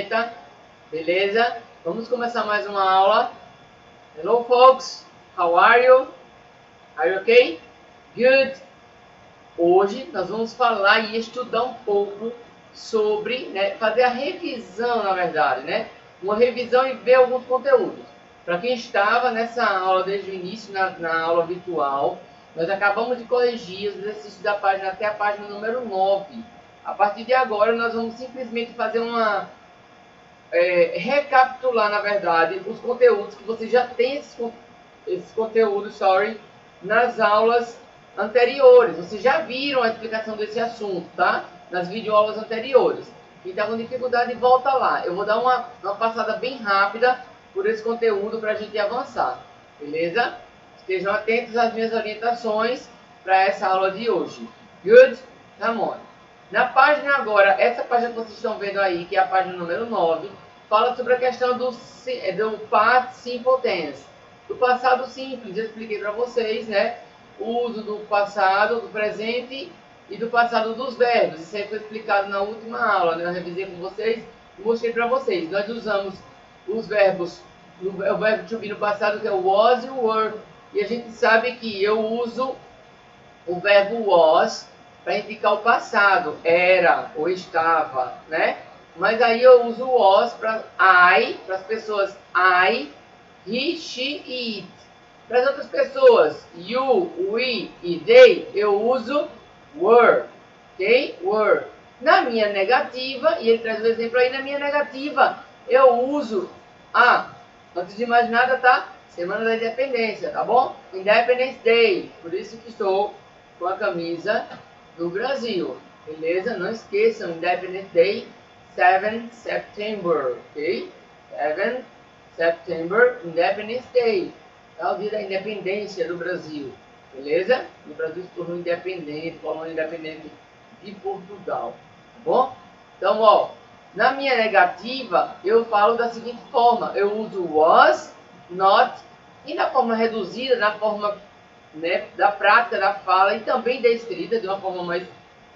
vinheta, beleza? Vamos começar mais uma aula. Hello folks, how are you? Are you okay? Good. Hoje nós vamos falar e estudar um pouco sobre, fazer a revisão, na verdade, uma revisão e ver alguns conteúdos. Para quem estava nessa aula desde o início, na aula virtual, nós acabamos de corrigir os exercícios da página até a página número 9. A partir de agora, nós vamos simplesmente fazer recapitular, na verdade, os conteúdos que você já tem esses conteúdos, nas aulas anteriores. Vocês já viram a explicação desse assunto, tá? Nas videoaulas anteriores. Quem está com dificuldade, volta lá. Eu vou dar uma passada bem rápida por esse conteúdo para a gente avançar, beleza? Estejam atentos às minhas orientações para essa aula de hoje. Good? Come on. Na página agora, essa página que vocês estão vendo aí, que é a página número 9, fala sobre a questão do Past Simple Tense. Do passado simples, eu expliquei para vocês, o uso do passado, do presente e do passado dos verbos. Isso aí foi explicado na última aula, Eu revisei com vocês e mostrei para vocês. Nós usamos os verbos, o verbo to be no passado, que é o was e o were. E a gente sabe que eu uso o verbo was para indicar o passado, era ou estava, Mas aí eu uso o was para as pessoas I, he, she e it. Para as outras pessoas, you, we e they, eu uso were, ok? Were. Na minha negativa, e ele traz o exemplo aí, na minha negativa, eu uso a. Antes de mais nada, tá? Semana da Independência, tá bom? Independence Day. Por isso que estou com a camisa do Brasil, beleza? Não esqueçam, Independence Day, 7 September, ok? 7 September, Independence Day. É o dia da independência do Brasil, beleza? O Brasil se tornou independente, colônia independente de Portugal, tá bom? Então, ó, na minha negativa, eu falo da seguinte forma. Eu uso was, not, e na forma reduzida, na forma da prática, da fala e também da escrita, de uma forma mais,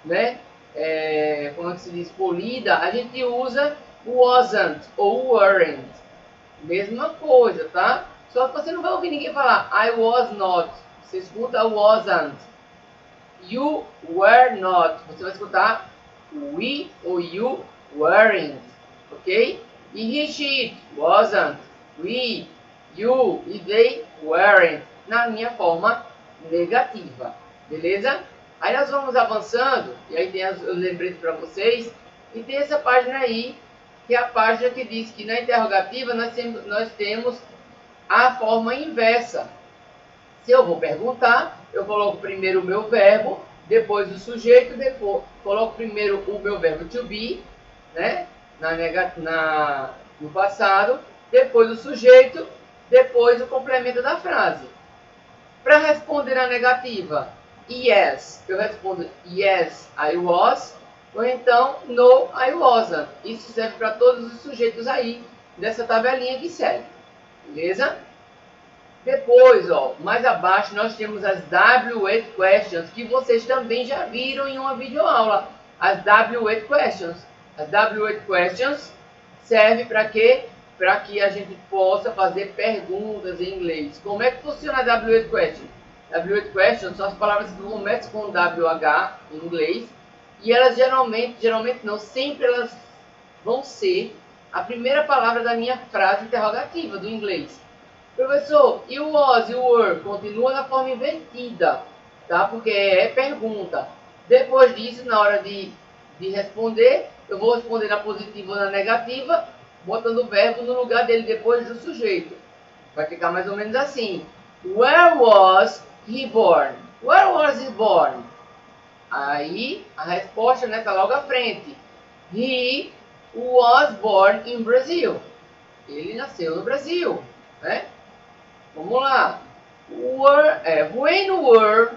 como é que se diz, polida, a gente usa wasn't ou weren't. Mesma coisa, tá? Só que você não vai ouvir ninguém falar I was not. Você escuta wasn't. You were not. Você vai escutar we ou you weren't. Ok? E he, she, wasn't. We, you e they weren't. Na minha forma negativa. Beleza? Aí nós vamos avançando. E aí tem os lembretes para vocês. E tem essa página aí, que é a página que diz que na interrogativa nós temos a forma inversa. Se eu vou perguntar, eu coloco primeiro o meu verbo, depois o sujeito, depois coloco primeiro o meu verbo to be, no passado, depois o sujeito, depois o complemento da frase. Para responder na negativa, yes, eu respondo yes, I was, ou então no, I wasn't. Isso serve para todos os sujeitos aí dessa tabelinha que segue. Beleza? Depois, ó, mais abaixo, nós temos as W8 questions, que vocês também já viram em uma videoaula. As W8 questions. As W8 questions servem para quê? Para que a gente possa fazer perguntas em inglês. Como é que funciona a W8 question? W8 questions são as palavras que começam com WH em inglês. E elas geralmente não, sempre elas vão ser a primeira palavra da minha frase interrogativa do inglês. Professor, e o was e o were continua na forma invertida, tá? Porque é pergunta. Depois disso, na hora de responder, eu vou responder na positiva ou na negativa, botando o verbo no lugar dele depois do sujeito. Vai ficar mais ou menos assim. Where was he born? Where was he born? Aí, a resposta está logo à frente. He was born in Brazil. Ele nasceu no Brasil, Vamos lá. When were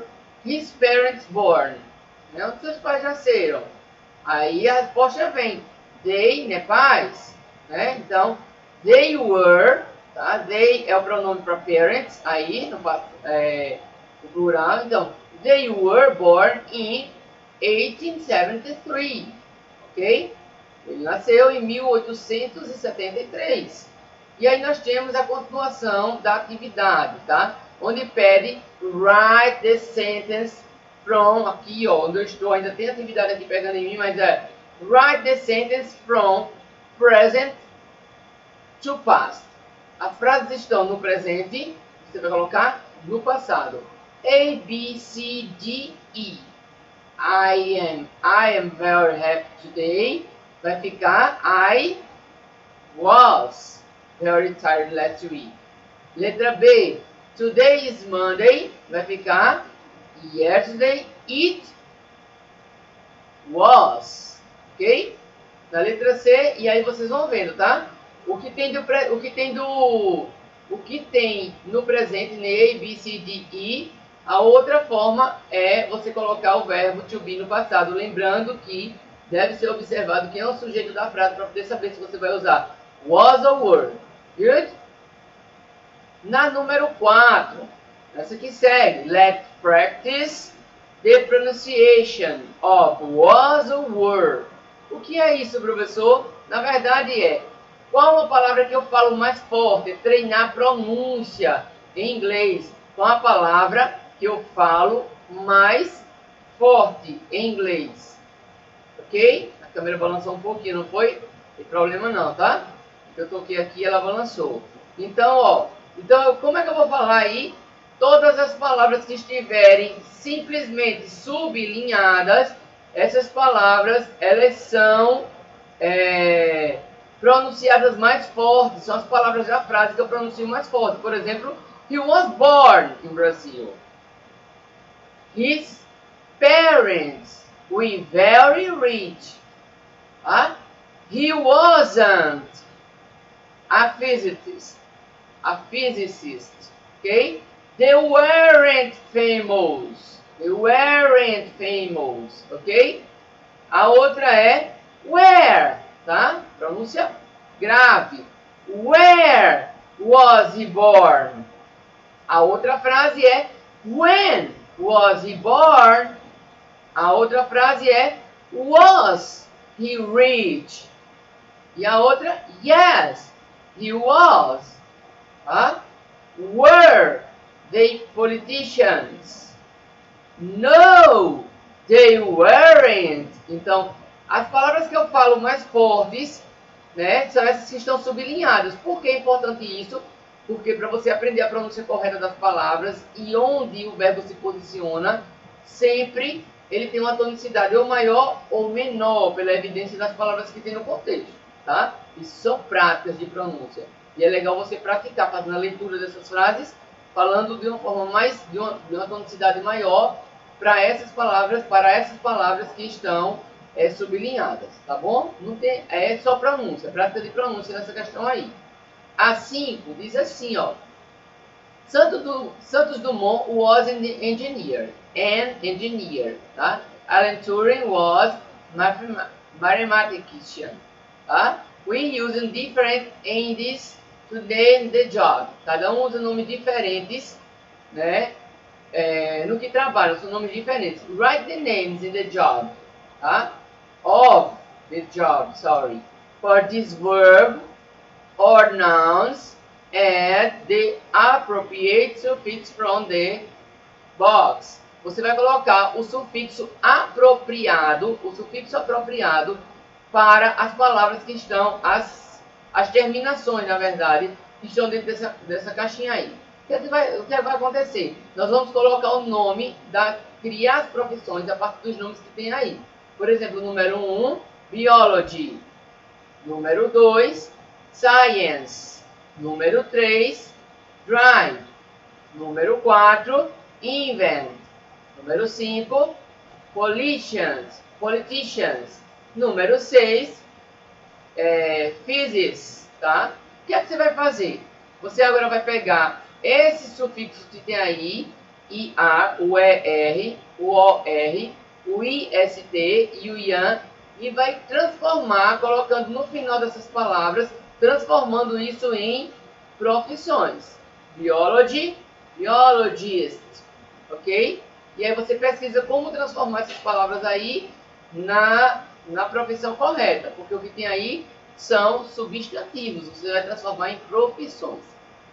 his parents born? Onde seus pais nasceram? Aí a resposta vem. They, pais. Então, they were, tá? They é o pronome para parents, aí, no plural. Então, they were born in 1873. Ok? Ele nasceu em 1873. E aí nós temos a continuação da atividade, tá? Onde pede write the sentence from, aqui ó, onde eu estou, ainda tem atividade aqui pegando em mim, mas é write the sentence from present to past. As frases estão no presente, você vai colocar no passado. A, B, C, D, E. I am very happy today. Vai ficar I was very tired last week. Letra B. Today is Monday. Vai ficar yesterday it was. Ok? Na letra C, e aí vocês vão vendo, tá? O que tem no presente, A, B, C, D, E, a outra forma é você colocar o verbo to be no passado, lembrando que deve ser observado quem é o sujeito da frase para poder saber se você vai usar was ou were. Good? Na número 4, essa que segue. Let's practice the pronunciation of was or were. O que é isso, professor? Na verdade é, qual a palavra que eu falo mais forte? Treinar pronúncia em inglês. Qual a palavra que eu falo mais forte em inglês? Ok? A câmera balançou um pouquinho, não foi? Não tem problema não, tá? Eu toquei aqui e ela balançou. Então, ó. Então, como é que eu vou falar aí? Todas as palavras que estiverem simplesmente sublinhadas, essas palavras, elas são pronunciadas mais fortes. São as palavras da frase que eu pronuncio mais forte. Por exemplo, he was born in Brazil. His parents were very rich. He wasn't a physicist. Okay? They weren't famous. Ok? A outra é where, tá? Pronúncia grave. Where was he born? A outra frase é when was he born? A outra frase é was he rich? E a outra, yes, he was. Were they politicians? No, they weren't. Então, as palavras que eu falo mais fortes, né, são essas que estão sublinhadas. Por que é importante isso? Porque para você aprender a pronúncia correta das palavras e onde o verbo se posiciona, sempre ele tem uma tonicidade ou maior ou menor, pela evidência das palavras que tem no contexto, tá? Isso são práticas de pronúncia. E é legal você praticar, fazendo a leitura dessas frases, falando de uma forma de uma tonicidade maior para essas palavras que estão sublinhadas, tá bom? Não tem, é só pronúncia, prática de pronúncia nessa questão aí. A 5 diz assim, ó. Santos Dumont was an engineer, tá? Alan Turing was mathematician, tá? We use different ends to name the job. Cada um usa nomes diferentes, né? No que trabalham, são nomes diferentes. Write the names in the job, tá? Of the job, sorry. For this verb or nouns, add the appropriate suffix from the box. Você vai colocar o sufixo apropriado, para as palavras que estão, as terminações, na verdade, que estão dentro dessa caixinha aí. O que vai acontecer? Nós vamos colocar o nome, criar as profissões a partir dos nomes que tem aí. Por exemplo, número 1, biology. Número 2, science. Número 3, drive. Número 4, invent. Número 5, politicians. Número 6, physics, tá? O que é que você vai fazer? Você agora vai pegar esse sufixo que tem aí, IR, o ER, o OR, o IST e o IAN, e vai transformar, colocando no final dessas palavras, transformando isso em profissões. Biology, biologist, ok? E aí você pesquisa como transformar essas palavras aí na profissão correta, porque o que tem aí são substantivos, você vai transformar em profissões.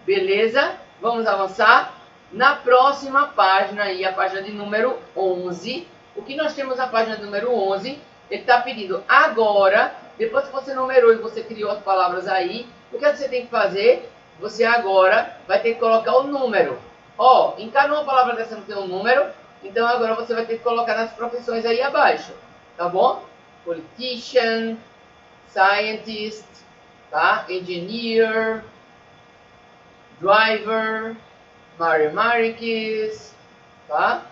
Beleza? Vamos avançar? Na próxima página aí, a página de número 11, o que nós temos na página de número 11, ele está pedindo agora, depois que você numerou e você criou as palavras aí, o que você tem que fazer? Você agora vai ter que colocar o número. Ó, em cada uma palavra dessa não tem um número, então agora você vai ter que colocar nas profissões aí abaixo, tá bom? Politician, scientist, tá? Engineer, driver, mathematics, tá?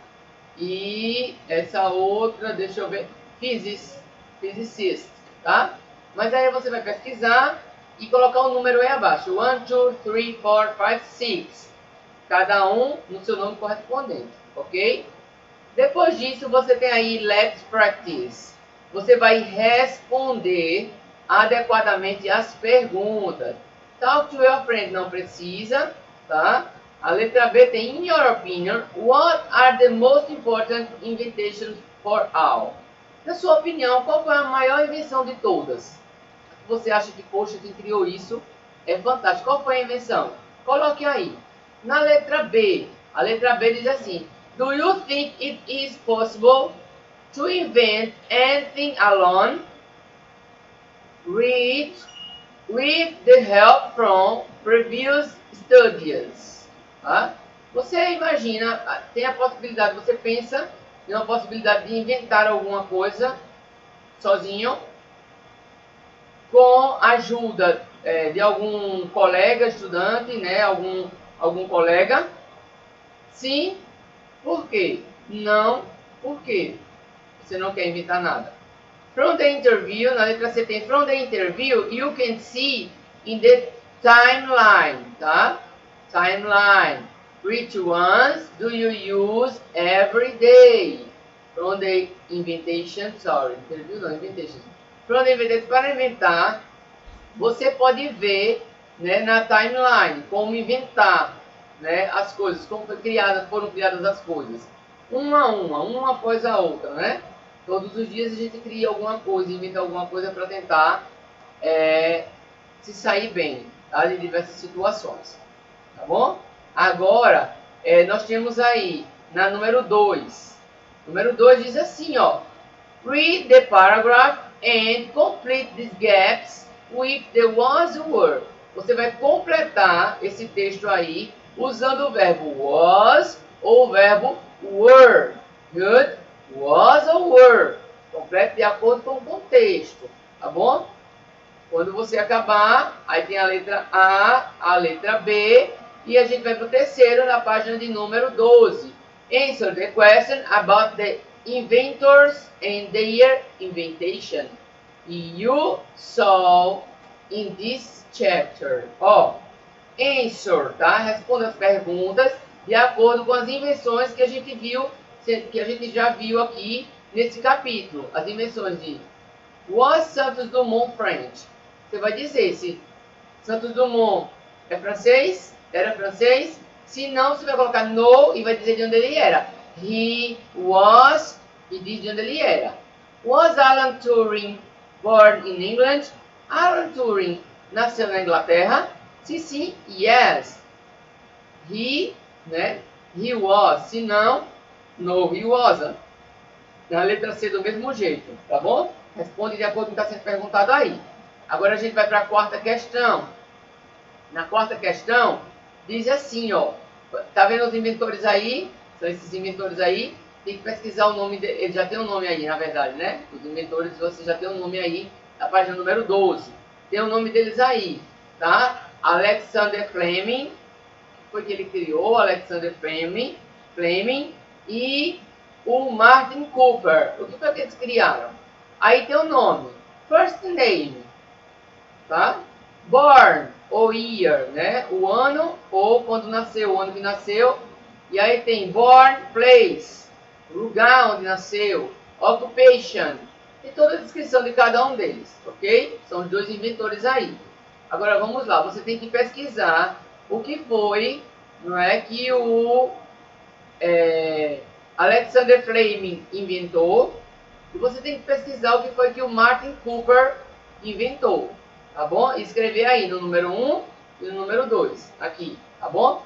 E essa outra, deixa eu ver, physicist, tá? Mas aí você vai pesquisar e colocar o número aí abaixo. 1, 2, 3, 4, 5, 6. Cada um no seu nome correspondente, ok? Depois disso, você tem aí Let's Practice. Você vai responder adequadamente as perguntas. Talk to your friend, não precisa, tá? A letra B tem, in your opinion, what are the most important inventions for all? Na sua opinião, qual foi a maior invenção de todas? Você acha que, poxa, quem criou isso é fantástico. Qual foi a invenção? Coloque aí. Na letra B, a letra B diz assim, do you think it is possible to invent anything alone? Read with the help from previous studies. Tá? Você imagina, tem a possibilidade, você pensa em uma possibilidade de inventar alguma coisa sozinho, com a ajuda de algum colega, estudante, né? Algum colega? Sim. Por quê? Não. Por quê? Você não quer inventar nada. From the interview, na letra C tem from the interview, you can see in the timeline, tá? Timeline. Which ones do you use every day? From the invitation, sorry, interview não, invitation. From the invitation, para inventar, você pode ver, né, na timeline como inventar, né, as coisas, como foram criadas as coisas. Uma após a outra, né? Todos os dias a gente cria alguma coisa, inventa alguma coisa para tentar se sair bem, tá, de diversas situações. Tá bom? Agora, nós temos aí, na número 2. Número 2 diz assim, ó. Read the paragraph and complete these gaps with the was or were. Você vai completar esse texto aí usando o verbo was ou o verbo were. Good? Was ou were. Complete de acordo com o contexto. Tá bom? Quando você acabar, aí tem a letra A, a letra B, e a gente vai para o terceiro, na página de número 12. Answer the question about the inventors and their invention you saw in this chapter. Ó, answer, tá? Responda as perguntas de acordo com as invenções que a gente viu, que a gente já viu aqui nesse capítulo. As invenções de Was Santos Dumont French? Você vai dizer se Santos Dumont é francês, era francês. Se não, você vai colocar no e vai dizer de onde ele era. He was, e diz de onde ele era. Was Alan Turing born in England? Alan Turing nasceu na Inglaterra? Se sim, yes. He, né? He was. Se não, no, he wasn't. Na letra C do mesmo jeito, tá bom? Responde de acordo com o que está sendo perguntado aí. Agora a gente vai para a quarta questão. Na quarta questão, diz assim, ó. Tá vendo os inventores aí? São esses inventores aí. Tem que pesquisar o nome dele. Ele já tem um nome aí, na verdade, né? Os inventores, você já tem um nome aí, na página número 12. Tem o nome deles aí, tá? Alexander Fleming, que foi que ele criou, Alexander Fleming, e o Martin Cooper. O que foi que eles criaram? Aí tem o nome. First name, tá? Born, ou year, né? O ano, ou quando nasceu, o ano que nasceu. E aí tem born, place, lugar onde nasceu, occupation. E toda a descrição de cada um deles, ok? São os dois inventores aí. Agora vamos lá, você tem que pesquisar o que foi, não é, que o Alexander Fleming inventou, E você tem que pesquisar o que foi que o Martin Cooper inventou, tá bom? E escrever aí no número 1 e no número 2, aqui, tá bom?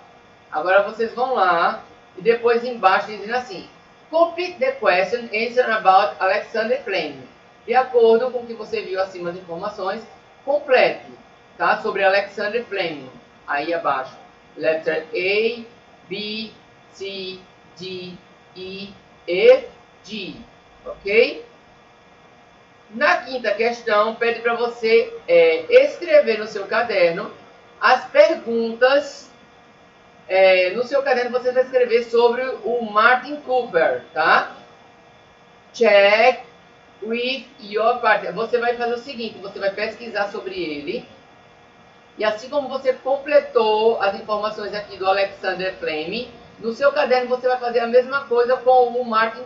Agora vocês vão lá e depois embaixo dizendo assim: complete the question, answer about Alexander Fleming. De acordo com o que você viu acima das informações, complete, tá? Sobre Alexander Fleming. Aí abaixo, letter A, B, C, D, E, F, G, ok? Na quinta questão, pede para você escrever no seu caderno as perguntas. No seu caderno você vai escrever sobre o Martin Cooper, tá? Check with your partner. Você vai fazer o seguinte, você vai pesquisar sobre ele. E assim como você completou as informações aqui do Alexander Fleming, no seu caderno você vai fazer a mesma coisa com o Martin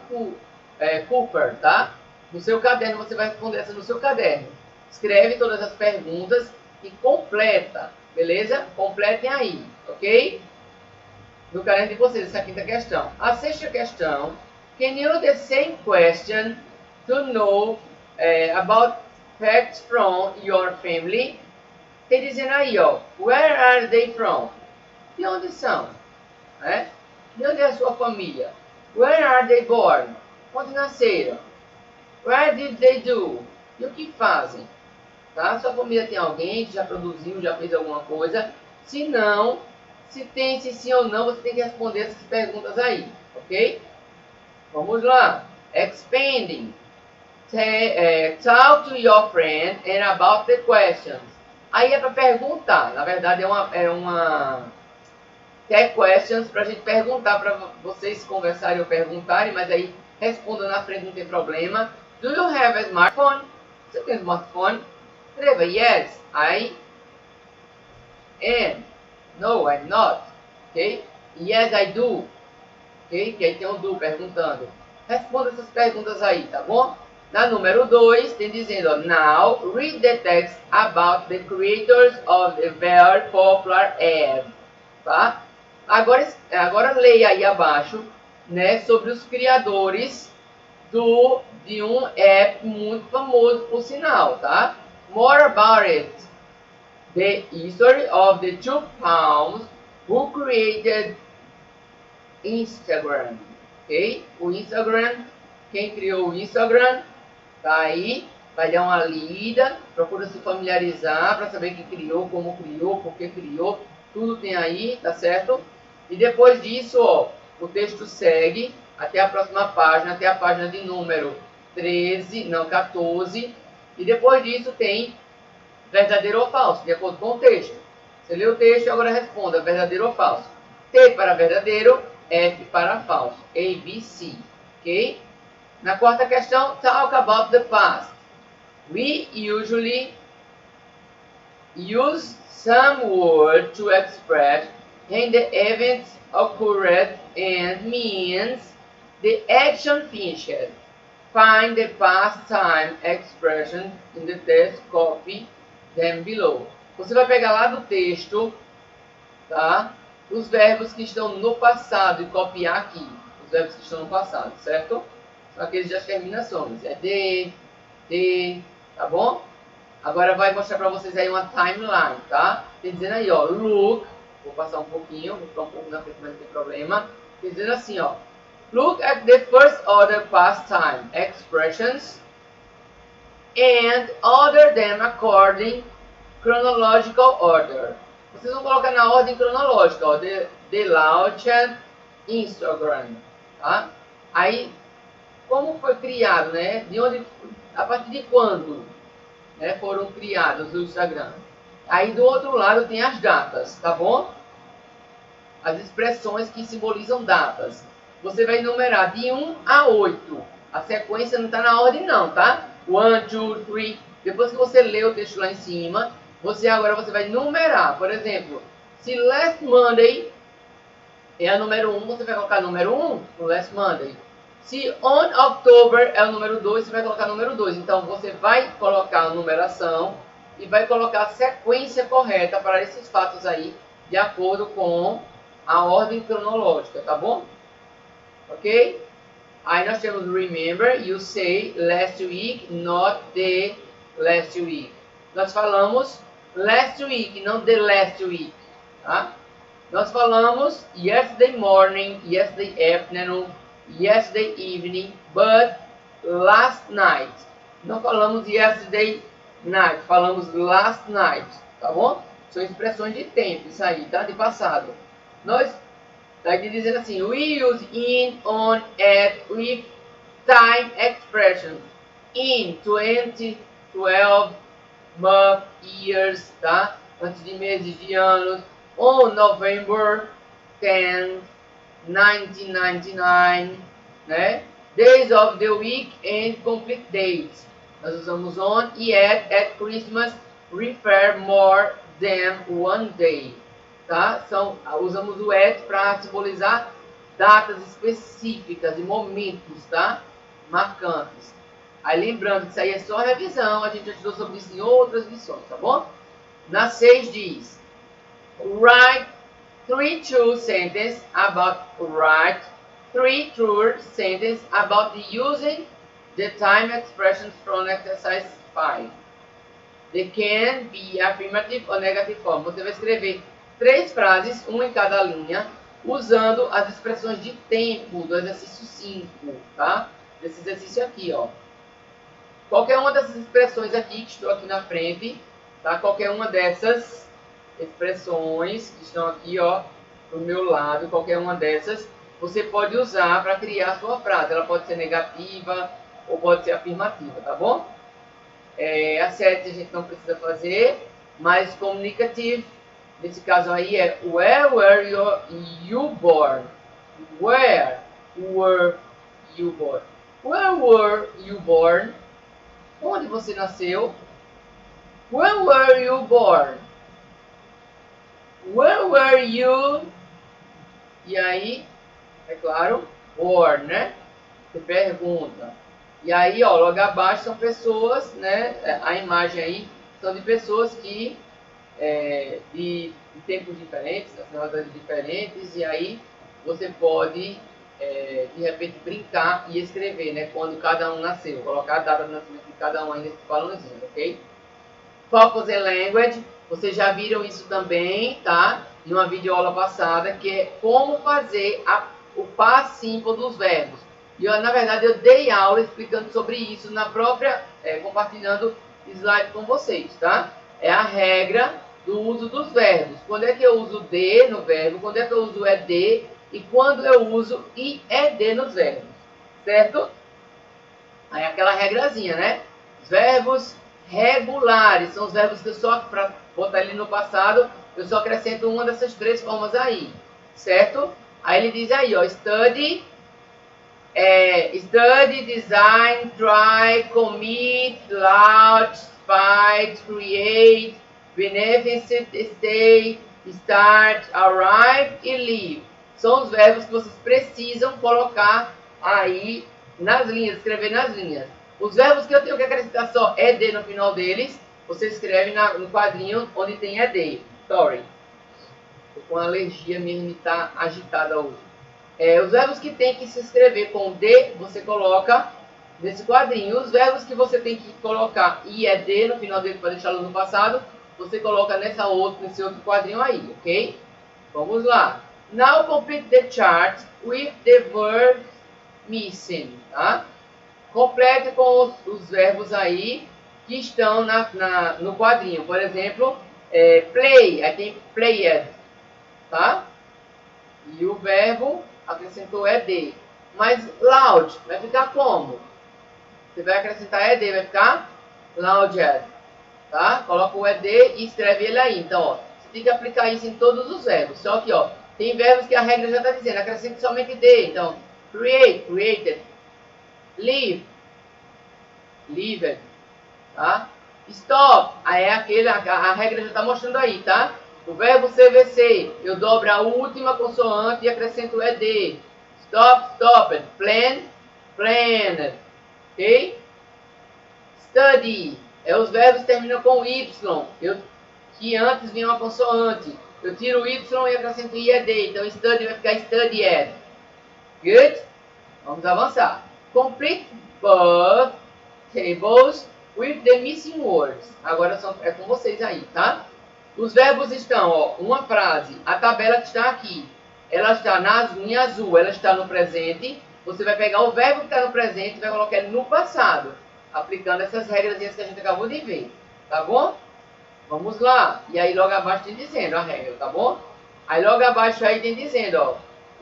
Cooper, tá? No seu caderno você vai responder essa no seu caderno. Escreve todas as perguntas e completa, beleza? Completem aí, ok? No caderno de vocês, essa quinta questão. A sexta questão. Can you do the same question to know about facts from your family? Tem dizendo aí, ó. Where are they from? De onde são? De onde é a sua família? Where are they born? Onde nasceram? Where did they do? E o que fazem? Tá? Sua família tem alguém que já produziu, já fez alguma coisa? Se não, se tem, se sim ou não, você tem que responder essas perguntas aí, ok? Vamos lá. Expanding. Talk to your friend and about the questions. Aí é para perguntar. Na verdade é uma tag questions para a gente perguntar, para vocês conversarem ou perguntarem, mas aí responda na frente, não tem problema. Do you have a smartphone? Você tem um smartphone? Escreva yes, I am. No, I'm not. Ok? Yes, I do. Ok? Que aí tem um do perguntando. Responda essas perguntas aí, tá bom? Na número 2, tem dizendo, now read the text about the creators of the very popular app. Tá? Agora leia aí abaixo, né, sobre os criadores de um app muito famoso, por sinal, tá? More about it. The history of the two palms who created Instagram. Ok? O Instagram, quem criou o Instagram, tá aí. Vai dar uma lida, procura se familiarizar para saber quem criou, como criou, por que criou. Tudo tem aí, tá certo? E depois disso, ó, o texto segue até a próxima página, até a página de número 14. E depois disso tem verdadeiro ou falso, de acordo com o texto. Você lê o texto e agora responda verdadeiro ou falso. T para verdadeiro, F para falso. A, B, C. Ok? Na quarta questão, talk about the past. We usually use some word to express when the events occurred and means the action finished. Find the past time expression in the text, copy them below. Você vai pegar lá do texto, tá? Os verbos que estão no passado e copiar aqui. Os verbos que estão no passado, certo? São aqueles das terminações. É de, tá bom? Agora vai mostrar para vocês aí uma timeline, tá? Tem dizendo aí, ó, look. Vou passar um pouquinho, vou ficar um pouco na frente, mas não tem problema. Tem dizendo assim, ó. Look at the first order past time expressions and order them according chronological order. Vocês vão colocar na ordem cronológica, ó. The launched Instagram, tá? Aí, como foi criado, né? De onde, a partir de quando, né, foram criados o Instagram? Aí do outro lado tem as datas, tá bom? As expressões que simbolizam datas. Você vai numerar de 1 a 8. A sequência não está na ordem não, tá? 1, 2, 3. Depois que você lê o texto lá em cima, você vai numerar. Por exemplo, se last Monday é a número 1, você vai colocar número 1 no last Monday. Se on October é o número 2, você vai colocar número 2. Então, você vai colocar a numeração e vai colocar a sequência correta para esses fatos aí, de acordo com a ordem cronológica, tá bom? Ok? Aí nós temos remember, you say last week, not the last week. Nós falamos last week, não the last week, tá? Nós falamos yesterday morning, yesterday afternoon, yesterday evening, but last night. Não falamos yesterday night, falamos last night, tá bom? São expressões de tempo, isso aí, tá? De passado. Nós, tá aqui dizendo assim, we use in, on, at, with time expressions. In, 20, 12, month, years, tá? Antes de meses, de anos. On November 10, 1999, né? Days of the week and complete dates. Nós usamos on e at Christmas refer more than one day, tá? Usamos o at para simbolizar datas específicas e momentos, tá? Marcantes. Aí lembrando que isso aí é só revisão, a gente já estudou sobre isso em outras lições, tá bom? Na 6 diz, write 3 true sentences about the using the time expressions from exercise 5. They can be affirmative or negative form. Você vai escrever 3 frases, uma em cada linha, usando as expressões de tempo do exercício 5, tá? Desse exercício aqui, ó. Qualquer uma dessas expressões aqui, que estou aqui na frente, tá? Qualquer uma dessas expressões que estão aqui, ó, do meu lado, qualquer uma dessas, você pode usar para criar a sua frase. Ela pode ser negativa ou pode ser afirmativa, tá bom? A 7 a gente não precisa fazer, mas communicative, nesse caso aí é where were you born? Where were you born? Where were you born? Onde você nasceu? Where were you born? Where were you? E aí, é claro, born, né? Você pergunta. E aí, ó, logo abaixo são pessoas, né? A imagem aí são de pessoas que de tempos diferentes, nacionalidades diferentes, e aí você pode de repente brincar e escrever, né? Quando cada um nasceu, colocar a data de nascimento de cada um aí nesse balãozinho, ok? Focus in language, vocês já viram isso também, tá? Em uma videoaula passada, que é como fazer o past simple dos verbos. E na verdade eu dei aula explicando sobre isso na própria, compartilhando slide com vocês, tá? É a regra do uso dos verbos. Quando é que eu uso de no verbo, quando é que eu uso ed e quando eu uso ied nos verbos, certo? Aí aquela regrazinha, né? Os verbos regulares são os verbos que eu só, para botar ele no passado, eu só acrescento uma dessas 3 formas aí, certo? Aí ele diz aí, ó, study, design, try, commit, launch, fight, create, beneficent, stay, start, arrive e leave. São os verbos que vocês precisam colocar aí nas linhas, escrever nas linhas. Os verbos que eu tenho que acrescentar só ed no final deles, você escreve no quadrinho onde tem ed. Sorry. Estou com alergia, minha mente está agitada hoje. Os verbos que tem que se escrever com D, você coloca nesse quadrinho. Os verbos que você tem que colocar IED no final dele para deixá-lo no passado, você coloca nesse outro quadrinho aí, ok? Vamos lá. Now complete the chart with the verbs missing, tá? Complete com os verbos aí que estão no quadrinho. Por exemplo, play, aí tem played, tá? E o verbo acrescentou ed. Mas loud vai ficar como? Você vai acrescentar ed, vai ficar louded, tá? Coloca o ed e escreve ele aí. Então, ó, você tem que aplicar isso em todos os verbos. Só que, ó, tem verbos que a regra já está dizendo, acrescente somente d. Então, create, created. Live, lived, tá? Stop, aí é a regra já está mostrando aí, tá? O verbo CVC, eu dobro a última consoante e acrescento ed. Stop, stopped. Plan, planned. Ok? Study, os verbos terminam com y, que antes vinha uma consoante. Eu tiro o y e acrescento ied, então study vai ficar studied. Good? Vamos avançar. Complete both tables with the missing words. Agora é com vocês aí, tá? Os verbos estão, ó, uma frase. A tabela que está aqui, ela está em azul, ela está no presente. Você vai pegar o verbo que está no presente e vai colocar ele no passado, aplicando essas regras que a gente acabou de ver, tá bom? Vamos lá. E aí logo abaixo tem dizendo a regra, tá bom? Aí logo abaixo aí tem dizendo, ó,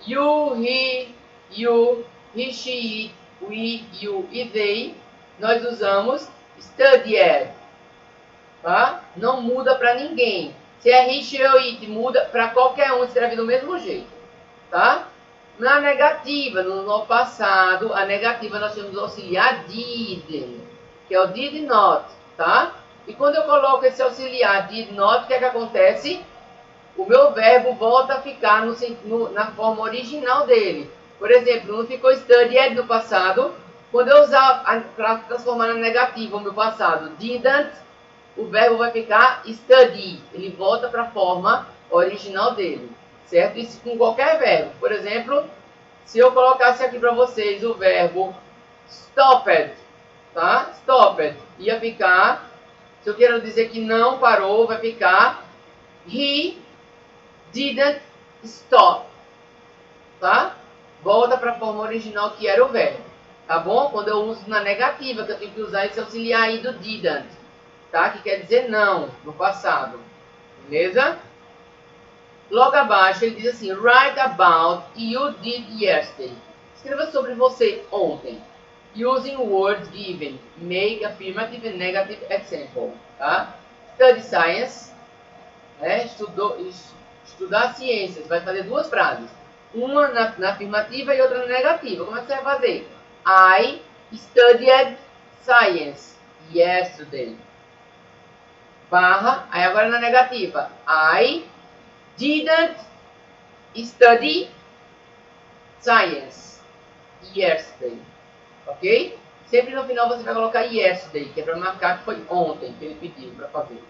you, he, she, we, you e they. Nós usamos studied, tá? Não muda para ninguém. Se é he, she ou it, muda para qualquer um, escreve do mesmo jeito, tá? Na negativa, no passado, a negativa nós temos o auxiliar did, que é o did not, tá? E quando eu coloco esse auxiliar did not, o que é que acontece? O meu verbo volta a ficar na forma original dele. Por exemplo, não ficou studied no passado. Quando eu usar para transformar na negativa o meu passado didn't, o verbo vai ficar study. Ele volta para a forma original dele. Certo? Isso com qualquer verbo. Por exemplo, se eu colocasse aqui para vocês o verbo stopped, tá? Stopped. Ia ficar, se eu quero dizer que não parou, vai ficar he didn't stop, tá? Volta para a forma original que era o verbo, tá bom? Quando eu uso na negativa, que eu tenho que usar esse auxiliar aí do didn't, tá? Que quer dizer não, no passado, beleza? Logo abaixo ele diz assim, write about you did yesterday. Escreva sobre você ontem. Using words given. Make affirmative and negative example. Tá? Study science. Estudar ciências. Vai fazer duas frases. Uma na afirmativa e outra na negativa. Como é que você vai fazer? I studied science yesterday. Barra. Aí agora na negativa. I didn't study science yesterday. Ok? Sempre no final você vai colocar yesterday, que é para marcar que foi ontem que ele pediu para fazer.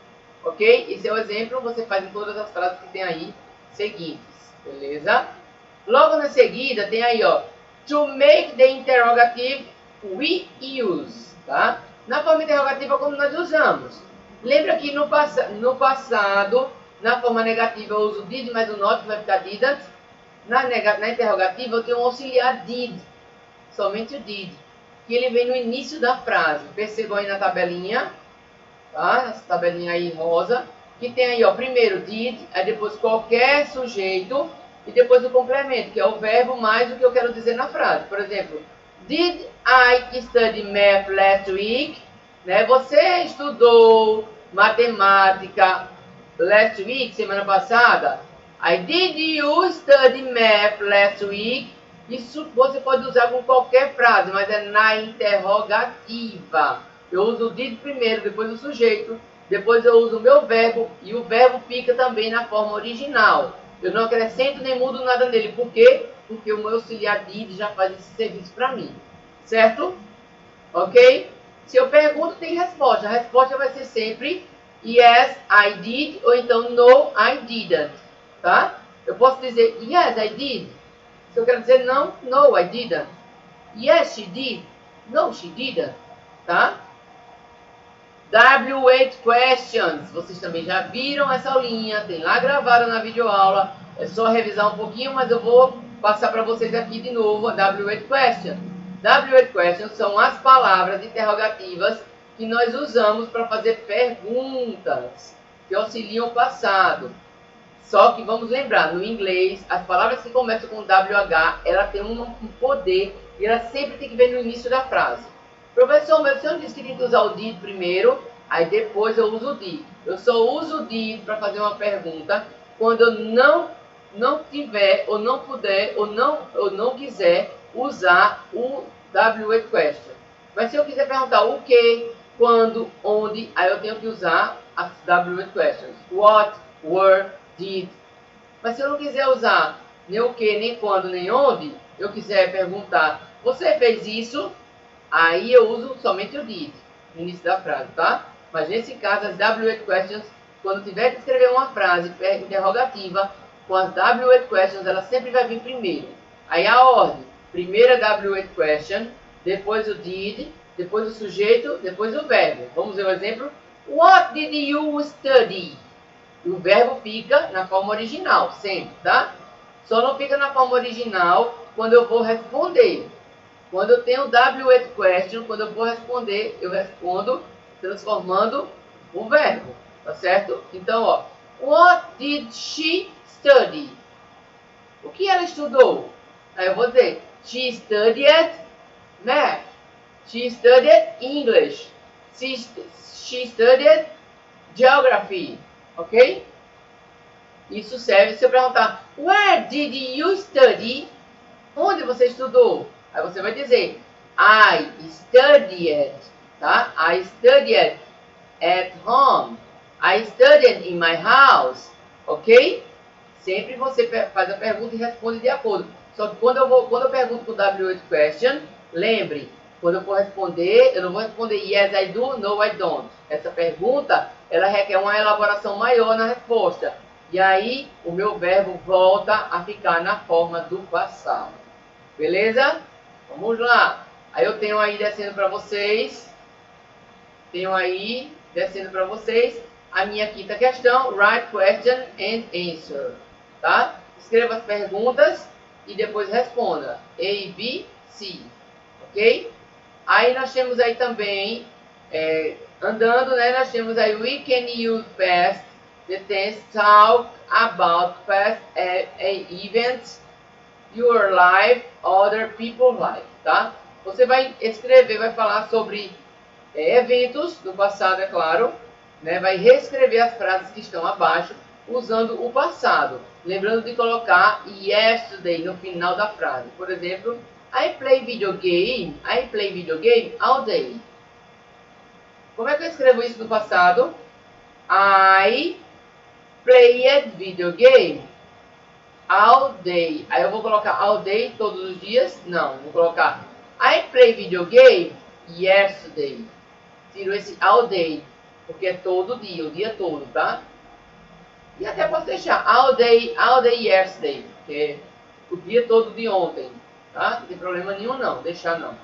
Ok? Esse é o exemplo, você faz em todas as frases que tem aí seguintes. Beleza? Logo na seguida tem aí, ó, to make the interrogative we use. Tá? Na forma interrogativa como nós usamos. Lembra que no passado, na forma negativa eu uso did mais o not, que vai ficar didn't. Na interrogativa eu tenho um auxiliar did, somente o did, que ele vem no início da frase. Percebam aí na tabelinha, tá? Essa tabelinha aí rosa, que tem aí, ó, primeiro did, aí depois qualquer sujeito e depois o complemento, que é o verbo mais o que eu quero dizer na frase. Por exemplo, did I study math last week? Né? Você estudou matemática last week, semana passada? I did you study math last week? Isso você pode usar com qualquer frase, mas é na interrogativa. Eu uso o did primeiro, depois o sujeito, depois eu uso o meu verbo e o verbo fica também na forma original. Eu não acrescento nem mudo nada nele. Por quê? Porque o meu auxiliar did já faz esse serviço para mim. Certo? Ok? Se eu pergunto, tem resposta. A resposta vai ser sempre yes, I did, ou então no, I didn't. Tá? Eu posso dizer yes, I did. Se eu quero dizer não, no, I didn't. Yes, she did. No, she didn't. Tá? W8 questions. Vocês também já viram essa aulinha, tem lá gravada na videoaula. É só revisar um pouquinho, mas eu vou passar para vocês aqui de novo a W8 questions. W8 questions são as palavras interrogativas que nós usamos para fazer perguntas que auxiliam o passado. Só que vamos lembrar, no inglês, as palavras que começam com WH, ela tem um poder e ela sempre tem que vir no início da frase. Professor, mas o senhor disse que tem que usar o did primeiro, aí depois eu uso o did. Eu só uso o did para fazer uma pergunta quando eu não tiver, ou não puder, ou não quiser usar o W8 question. Mas se eu quiser perguntar o que, quando, onde, aí eu tenho que usar as W8 questions. What, where, did. Mas se eu não quiser usar nem o que, nem quando, nem onde, eu quiser perguntar, você fez isso? Aí eu uso somente o did no início da frase, tá? Mas nesse caso, as W8 questions, quando tiver que escrever uma frase interrogativa, com as W8 questions, ela sempre vai vir primeiro. Aí a ordem, Primeiro a W8 question, depois o did, depois o sujeito, depois o verbo. Vamos ver o exemplo. What did you study? E o verbo fica na forma original, sempre, tá? Só não fica na forma original quando eu vou responder. Quando eu tenho W8 question, quando eu vou responder, eu respondo transformando o verbo, tá certo? Então, ó, what did she study? O que ela estudou? Aí eu vou dizer, she studied math. She studied English. She studied geography. Ok? Isso serve se eu perguntar, where did you study? Onde você estudou? Aí você vai dizer, I studied, tá? I studied at home. I studied in my house. Ok? Sempre você faz a pergunta e responde de acordo. Só que quando eu pergunto com o W8 question, lembre, quando eu for responder, eu não vou responder yes I do, no I don't. Essa pergunta, ela requer uma elaboração maior na resposta. E aí, o meu verbo volta a ficar na forma do passado. Beleza? Vamos lá. Aí eu tenho aí descendo para vocês. A minha quinta questão. Write question and answer. Tá? Escreva as perguntas e depois responda. A, B, C. Ok? Aí nós temos aí também, andando, né? Nós temos aí we can use past, the tense, talk about past events, your life, other people's life, tá? Você vai escrever, vai falar sobre eventos do passado, é claro, né? Vai reescrever as frases que estão abaixo usando o passado. Lembrando de colocar yesterday no final da frase. Por exemplo, I play video game all day. Como é que eu escrevo isso no passado? I played video game all day. Aí eu vou colocar all day todos os dias? Não, vou colocar I play video game yesterday. Tiro esse all day, porque é todo dia, o dia todo, tá? E até posso deixar all day yesterday, porque é o dia todo de ontem, tá? Não tem problema nenhum não, deixar não.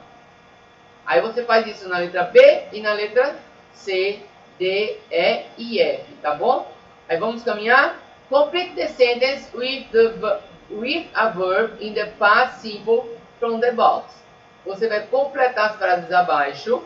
Aí você faz isso na letra B e na letra C, D, E e F, tá bom? Aí vamos caminhar. Complete the sentence with a verb in the past simple from the box. Você vai completar as frases abaixo,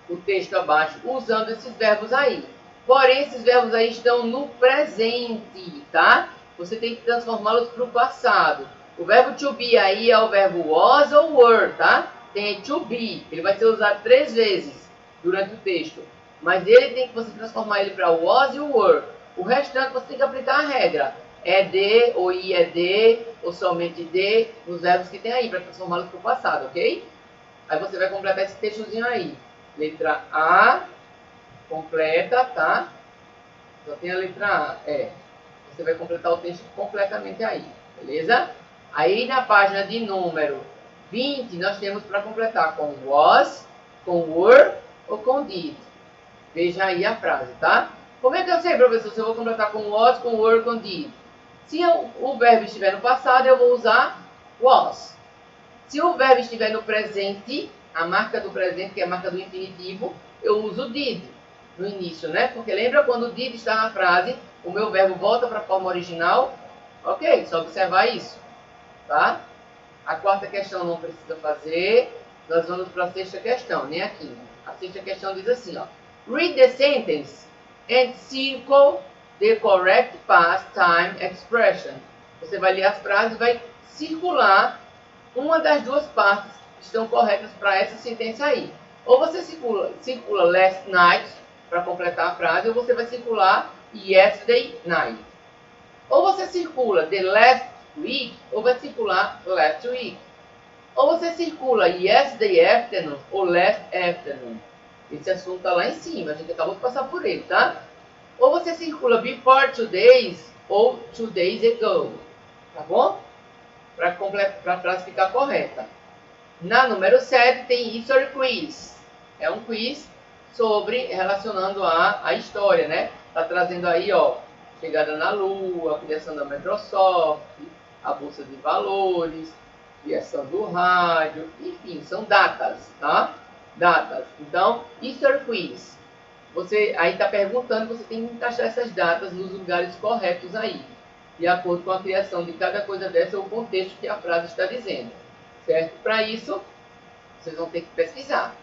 o texto abaixo, usando esses verbos aí. Porém, esses verbos aí estão no presente, tá? Você tem que transformá-los para o passado. O verbo to be aí é o verbo was ou were, tá? Tem to be, ele vai ser usado 3 vezes durante o texto. Mas ele tem que você transformar ele para was e were. O restante você tem que aplicar a regra. É de, ou i é de, ou somente de, nos verbos que tem aí, para transformá-los para o passado, ok? Aí você vai completar esse textozinho aí. Letra A, completa, tá? Só tem a letra A, Você vai completar o texto completamente aí, beleza? Aí na página de número 20, nós temos para completar com was, com were ou com did. Veja aí a frase, tá? Como é que eu sei, professor, se eu vou completar com was, com were, com did? Se o verbo estiver no passado, eu vou usar was. Se o verbo estiver no presente, a marca do presente, que é a marca do infinitivo, eu uso did no início, né? Porque lembra quando o did está na frase, o meu verbo volta para a forma original? Ok, só observar isso, tá? A quarta questão não precisa fazer. Nós vamos para a sexta questão, nem a quinta. A sexta questão diz assim, ó. Read the sentence and circle the correct past time expression. Você vai ler as frases e vai circular uma das duas partes que estão corretas para essa sentença aí. Ou você circula last night para completar a frase, ou você vai circular yesterday night. Ou você circula the last week, ou vai circular last week. Ou você circula yesterday afternoon ou last afternoon. Esse assunto está lá em cima, a gente acabou de passar por ele, tá? Ou você circula before 2 days ou 2 days ago, tá bom? Para a frase ficar correta. Na número 7 tem History Quiz. É um quiz relacionando a história, né? Tá trazendo aí, ó, chegada na Lua, a criação da Microsoft, a Bolsa de Valores, criação do rádio, enfim, são datas, tá? Datas. Então, History Quiz. Você aí está perguntando, você tem que encaixar essas datas nos lugares corretos aí, de acordo com a criação de cada coisa dessa ou o contexto que a frase está dizendo, certo? Para isso, vocês vão ter que pesquisar,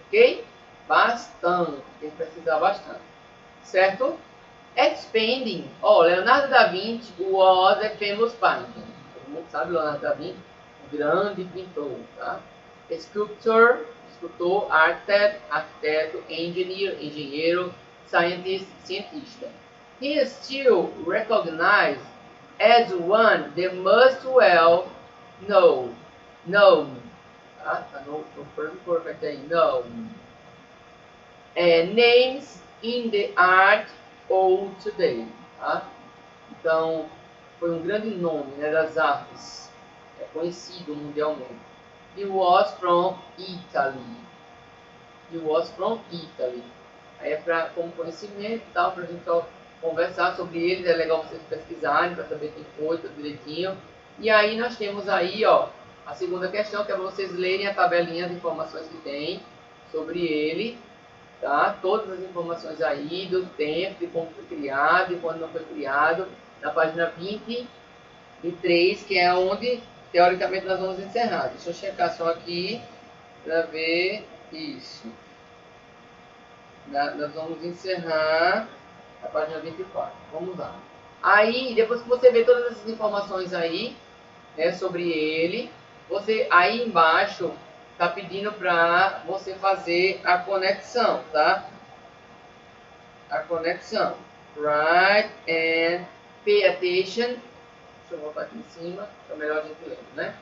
ok? Bastante, tem que pesquisar bastante, certo? Expanding. Leonardo da Vinci was a famous painter. Todo mundo sabe Leonardo da Vinci, um grande pintor, tá? Sculptor, escultor, arquiteto, engenheiro, scientist, cientista. He is still recognized as one the most well known, tá? No perfect aí, known. Names in the art of today, tá? Então, foi um grande nome, né, das artes, conhecido mundialmente. He was from Italy. He was from Italy. Aí é como conhecimento e tal, para a gente conversar sobre eles. É legal vocês pesquisarem para saber quem foi, tudo direitinho. E aí nós temos aí, ó, a segunda questão, que é para vocês lerem a tabelinha de informações que tem sobre ele, tá? Todas as informações aí, do tempo, de como foi criado e quando não foi criado, na página 23, que é onde teoricamente nós vamos encerrar. Deixa eu checar só aqui para ver isso. Nós vamos encerrar a página 24. Vamos lá. Aí, depois que você vê todas essas informações aí, né, sobre ele, você aí embaixo está pedindo para você fazer a conexão, tá? A conexão. Right and pay attention. Deixa eu voltar aqui em cima, para melhor a gente ler, né?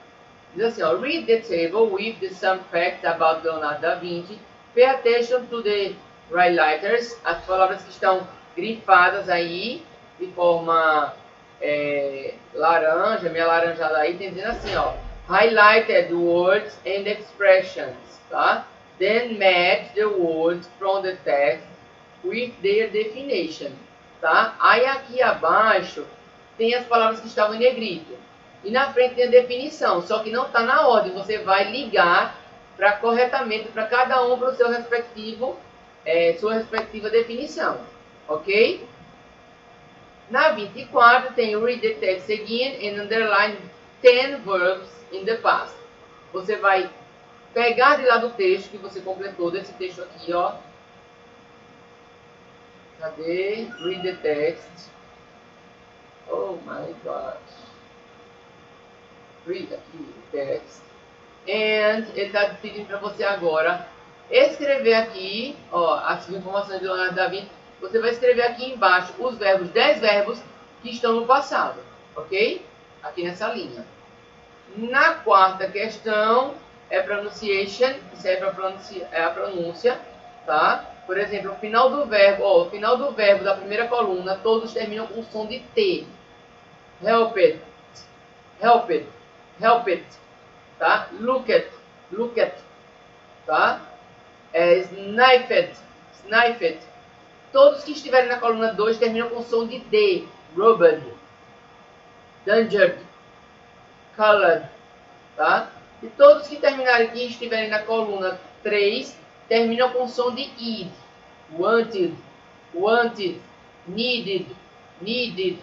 Diz assim, ó, read the table with the some facts about Leonardo da Vinci. Pay attention to the highlighters, as palavras que estão grifadas aí, de forma laranja, meio alaranjada aí, tem dizendo assim, ó, highlighted words and expressions, tá? Then match the words from the text with their definition, tá? Aí aqui abaixo tem as palavras que estavam em negrito. E na frente tem a definição, só que não está na ordem. Você vai ligar corretamente para cada um para o seu respectivo, sua respectiva definição. Ok? Na 24 tem read the text again and underline 10 verbs in the past. Você vai pegar de lá do texto que você completou, desse texto aqui, ó. Cadê? Read the text. Oh my God. Read aqui o text. And ele está pedindo para você agora escrever aqui, ó, as informações de Leonardo da Vinci. Você vai escrever aqui embaixo os verbos, 10 verbos que estão no passado, ok? Aqui nessa linha. Na quarta questão é pronunciation, isso é a pronúncia, tá? Por exemplo, o final do verbo, ó, o final do verbo da primeira coluna, todos terminam com o som de T. Help it, help it, help it, tá? Look at, tá? Sniped, sniped. Todos que estiverem na coluna 2 terminam com o som de D. Rubbed, dangered, colored, tá? E todos que terminarem aqui e estiverem na coluna 3 terminam com o som de id. Wanted, wanted, needed, needed,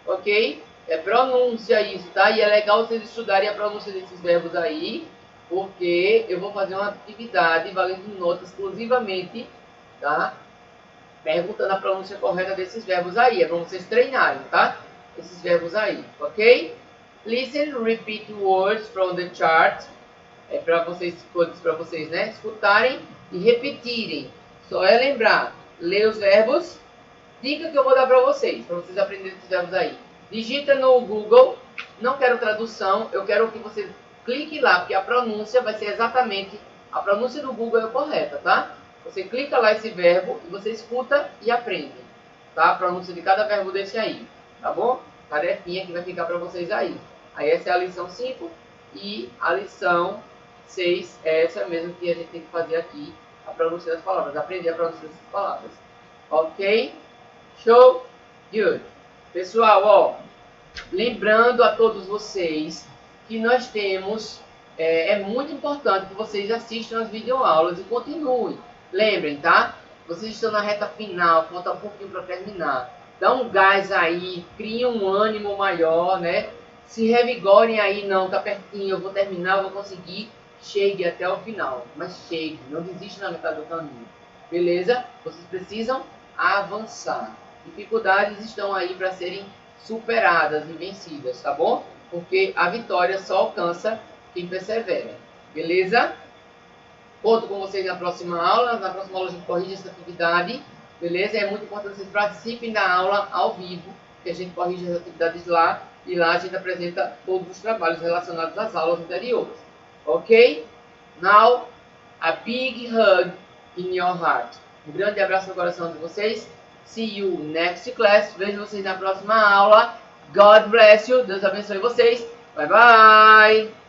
ok? É pronúncia isso, tá? E é legal vocês estudarem a pronúncia desses verbos aí, porque eu vou fazer uma atividade valendo nota exclusivamente, tá? Perguntando a pronúncia correta desses verbos aí, é para vocês treinarem, tá? Esses verbos aí, ok? Listen, repeat words from the chart. É para vocês, né? Escutarem e repetirem. Só é lembrar, ler os verbos. Dica que eu vou dar para vocês aprenderem esses verbos aí. Digita no Google, não quero tradução, eu quero que você clique lá, porque a pronúncia vai ser exatamente, a pronúncia do Google é correta, tá? Você clica lá esse verbo e você escuta e aprende, tá? A pronúncia de cada verbo desse aí, tá bom? Tarefinha que vai ficar para vocês aí. Aí essa é a lição 5 e a lição 6 é essa mesmo que a gente tem que fazer aqui, a pronúncia das palavras, aprender a pronúncia dessas palavras. Ok? Show? Good. Pessoal, ó, lembrando a todos vocês que nós temos, é muito importante que vocês assistam as videoaulas e continuem. Lembrem, tá? Vocês estão na reta final, falta um pouquinho para terminar. Dá um gás aí, criem um ânimo maior, né? Se revigorem aí, não, tá pertinho, eu vou terminar, eu vou conseguir. Chegue até o final, mas chegue, não desista na metade do caminho. Beleza? Vocês precisam avançar. Dificuldades estão aí para serem superadas e vencidas, tá bom? Porque a vitória só alcança quem persevera. Beleza? Conto com vocês na próxima aula. Na próxima aula a gente corrige essa atividade. Beleza? É muito importante que vocês participem da aula ao vivo, que a gente corrige as atividades lá. E lá a gente apresenta todos os trabalhos relacionados às aulas anteriores. Ok? Now, a big hug in your heart. Um grande abraço no coração de vocês. See you next class. Vejo vocês na próxima aula. God bless you. Deus abençoe vocês. Bye bye.